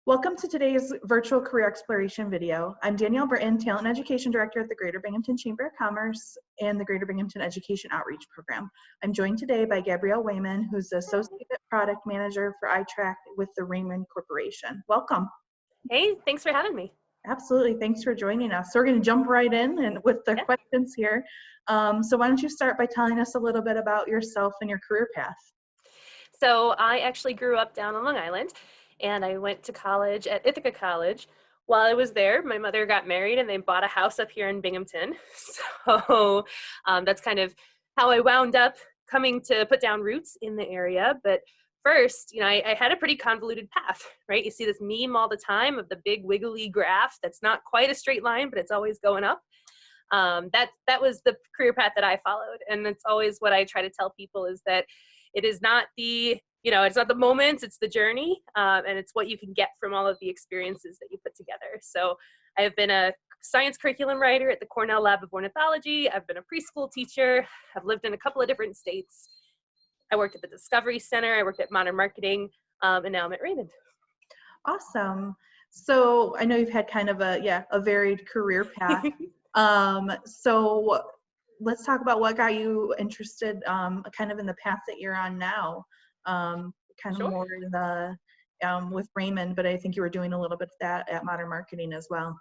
Welcome to today's virtual career exploration video. I'm Danielle Britton, Talent and Education Director at the Greater Binghamton Chamber of Commerce and the Greater Binghamton Education Outreach Program. I'm joined today by Gabrielle Wayman, who's the Associate Product Manager for ITrack with the Raymond Corporation. Welcome. Hey, thanks for having me. Absolutely, thanks for joining us. So we're going to jump right in and with the questions here. So why don't you start by telling us a little bit about yourself and your career path? So I actually grew up down on Long Island, and I went to college at Ithaca College. While I was there, my mother got married and they bought a house up here in Binghamton. So that's kind of how I wound up coming to put down roots in the area. But first, I had a pretty convoluted path, right? You see this meme all the time of the big wiggly graph that's not quite a straight line, but it's always going up. That was the career path that I followed. And that's always what I try to tell people is that it is not it's not the moments, it's the journey, and it's what you can get from all of the experiences that you put together. So I have been a science curriculum writer at the Cornell Lab of Ornithology. I've been a preschool teacher. I've lived in a couple of different states. I worked at the Discovery Center. I worked at Modern Marketing, and now I'm at Raymond. Awesome. So I know you've had kind of a varied career path. So let's talk about what got you interested kind of in the path that you're on now. Sure. More in the with Raymond, but I think you were doing a little bit of that at Modern Marketing as well.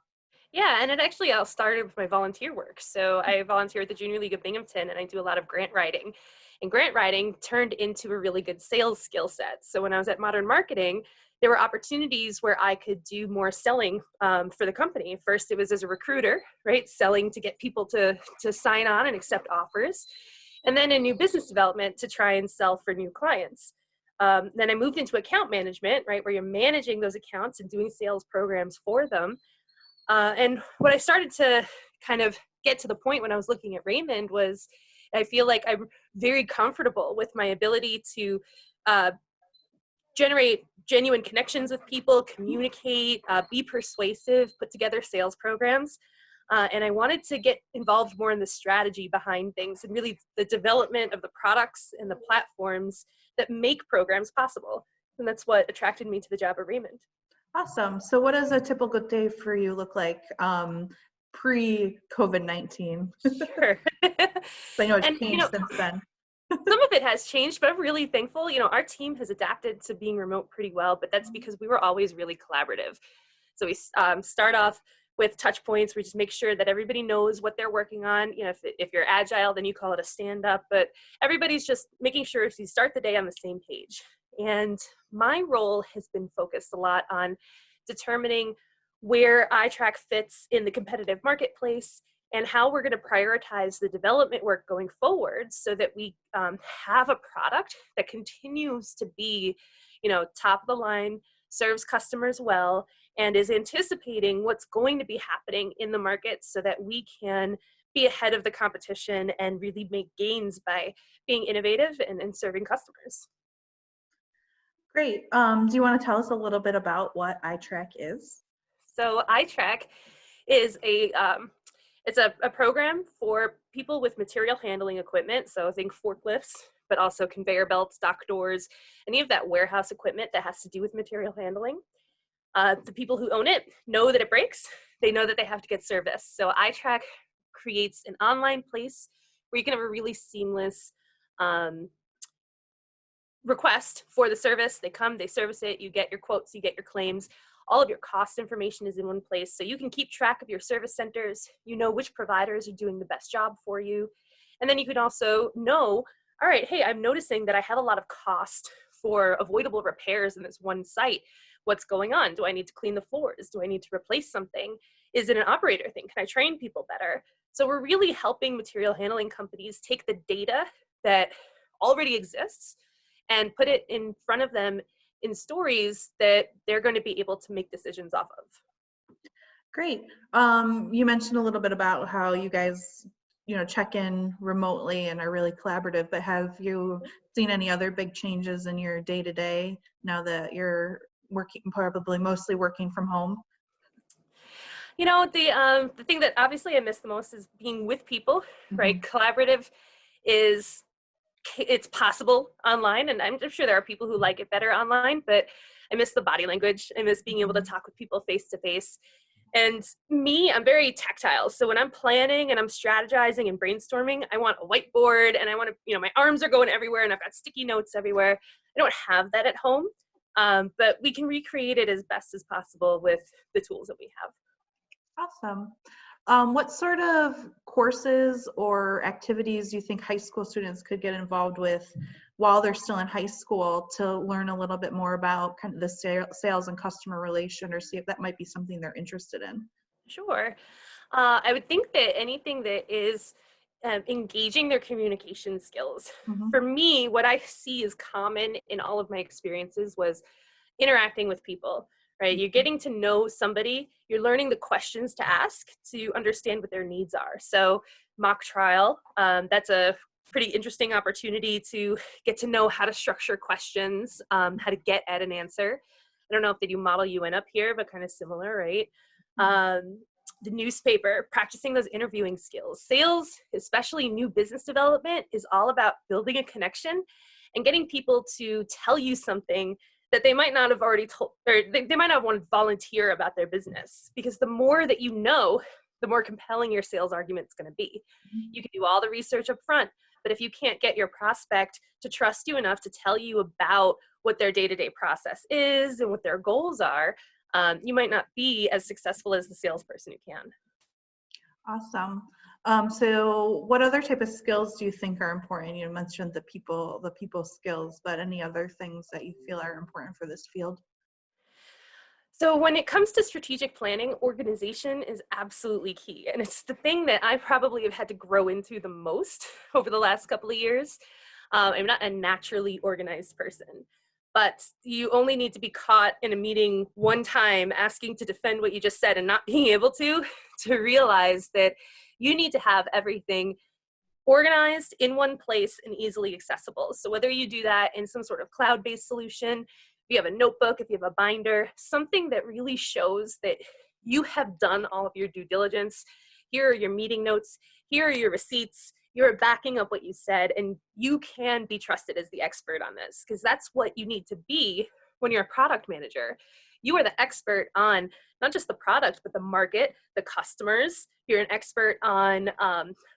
Yeah, and it actually all started with my volunteer work. So I volunteer at the Junior League of Binghamton, and I do a lot of grant writing. And grant writing turned into a really good sales skill set. So when I was at Modern Marketing, there were opportunities where I could do more selling for the company. First, it was as a recruiter, right? Selling to get people to sign on and accept offers. And then in new business development to try and sell for new clients. Then I moved into account management, right, where you're managing those accounts and doing sales programs for them. And what I started to kind of get to the point when I was looking at Raymond was I feel like I'm very comfortable with my ability to generate genuine connections with people, communicate, be persuasive, put together sales programs. And I wanted to get involved more in the strategy behind things and really the development of the products and the platforms that make programs possible. And that's what attracted me to the job at Raymond. Awesome. So what does a typical day for you look like pre-COVID-19? Sure. I know it's changed since then. Some of it has changed, but I'm really thankful. Our team has adapted to being remote pretty well, but that's because we were always really collaborative. So we start off with touch points. We just make sure that everybody knows what they're working on. If you're agile, then you call it a stand-up, but everybody's just making sure if you start the day on the same page. And my role has been focused a lot on determining where ITrack fits in the competitive marketplace and how we're going to prioritize the development work going forward so that we have a product that continues to be, top of the line, serves customers well, and is anticipating what's going to be happening in the market so that we can be ahead of the competition and really make gains by being innovative and serving customers. Great. Do you want to tell us a little bit about what ITrack is? So ITrack is it's a program for people with material handling equipment. So think forklifts, but also conveyor belts, dock doors, any of that warehouse equipment that has to do with material handling. The people who own it know that it breaks. They know that they have to get service. So ITrack creates an online place where you can have a really seamless request for the service. They come, they service it, you get your quotes, you get your claims. All of your cost information is in one place. So you can keep track of your service centers. You know which providers are doing the best job for you. And then you can also know, all right, hey, I'm noticing that I have a lot of cost for avoidable repairs in this one site. What's going on? Do I need to clean the floors? Do I need to replace something? Is it an operator thing? Can I train people better? So we're really helping material handling companies take the data that already exists and put it in front of them in stories that they're going to be able to make decisions off of. Great. You mentioned a little bit about how you guys, check in remotely and are really collaborative, but have you seen any other big changes in your day-to-day now that you're mostly working from home? The thing that obviously I miss the most is being with people, right? Collaborative it's possible online, and I'm sure there are people who like it better online, but I miss the body language. I miss being able to talk with people face to face. And me, I'm very tactile. So when I'm planning and I'm strategizing and brainstorming, I want a whiteboard and I want to, my arms are going everywhere and I've got sticky notes everywhere. I don't have that at home, but we can recreate it as best as possible with the tools that we have. Awesome. What sort of courses or activities do you think high school students could get involved with while they're still in high school to learn a little bit more about kind of the sales and customer relation, or see if that might be something they're interested in? Sure. I would think that anything that is engaging their communication skills. Mm-hmm. For me, what I see is common in all of my experiences was interacting with people, right? You're getting to know somebody, you're learning the questions to ask to understand what their needs are. So mock trial, that's a pretty interesting opportunity to get to know how to structure questions, how to get at an answer. I don't know if they do Model UN up here, but kind of similar, right? The newspaper, practicing those interviewing skills. Sales, especially new business development, is all about building a connection and getting people to tell you something that they might not have already told, or they might not want to volunteer about their business, because the more that you know, the more compelling your sales argument is going to be. You can do all the research up front, but if you can't get your prospect to trust you enough to tell you about what their day-to-day process is and what their goals are, you might not be as successful as the salesperson who can. Awesome. So what other type of skills do you think are important? You mentioned the people skills, but any other things that you feel are important for this field? So when it comes to strategic planning, organization is absolutely key. And it's the thing that I probably have had to grow into the most over the last couple of years. I'm not a naturally organized person, but you only need to be caught in a meeting one time asking to defend what you just said and not being able to realize that you need to have everything organized in one place and easily accessible. So whether you do that in some sort of cloud-based solution, if you have a notebook, if you have a binder, something that really shows that you have done all of your due diligence. Here are your meeting notes. Here are your receipts. You're backing up what you said, and you can be trusted as the expert on this, because that's what you need to be when you're a product manager. You are the expert on not just the product, but the market, the customers. You're an expert on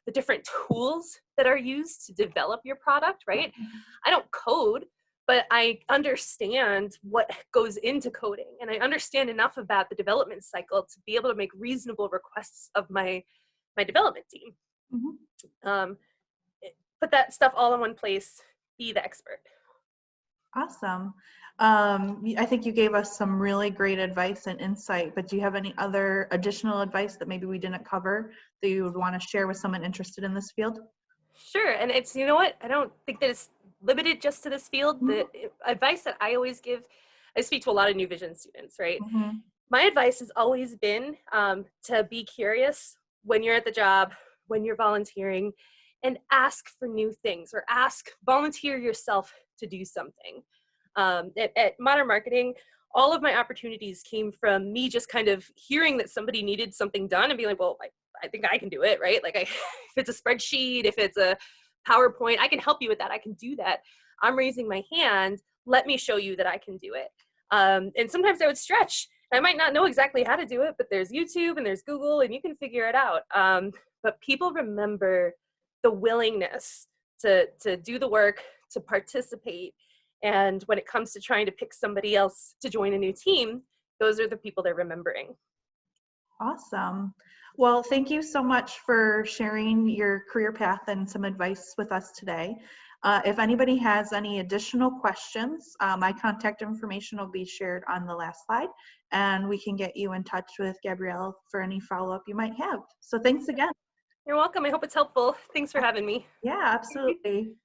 the different tools that are used to develop your product, right? I don't code, but I understand what goes into coding, and I understand enough about the development cycle to be able to make reasonable requests of my development team. Mm-hmm. Put that stuff all in one place, be the expert. Awesome. I think you gave us some really great advice and insight, but do you have any other additional advice that maybe we didn't cover that you would want to share with someone interested in this field? Sure, and it's, you know what, I don't think that it's limited just to this field. Mm-hmm. The advice that I always give, I speak to a lot of New Vision students, right? Mm-hmm. My advice has always been to be curious when you're at the job, when you're volunteering, and ask for new things, or volunteer yourself to do something. At Modern Marketing, all of my opportunities came from me just kind of hearing that somebody needed something done and being like, well, I think I can do it, right? Like if it's a spreadsheet, if it's a PowerPoint, I can help you with that. I can do that. I'm raising my hand. Let me show you that I can do it. And sometimes I would stretch. I might not know exactly how to do it, but there's YouTube and there's Google and you can figure it out. But people remember the willingness to do the work, to participate. And when it comes to trying to pick somebody else to join a new team, those are the people they're remembering. Awesome. Well, thank you so much for sharing your career path and some advice with us today. If anybody has any additional questions, my contact information will be shared on the last slide, and we can get you in touch with Gabrielle for any follow-up you might have. So thanks again. You're welcome. I hope it's helpful. Thanks for having me. Yeah, absolutely.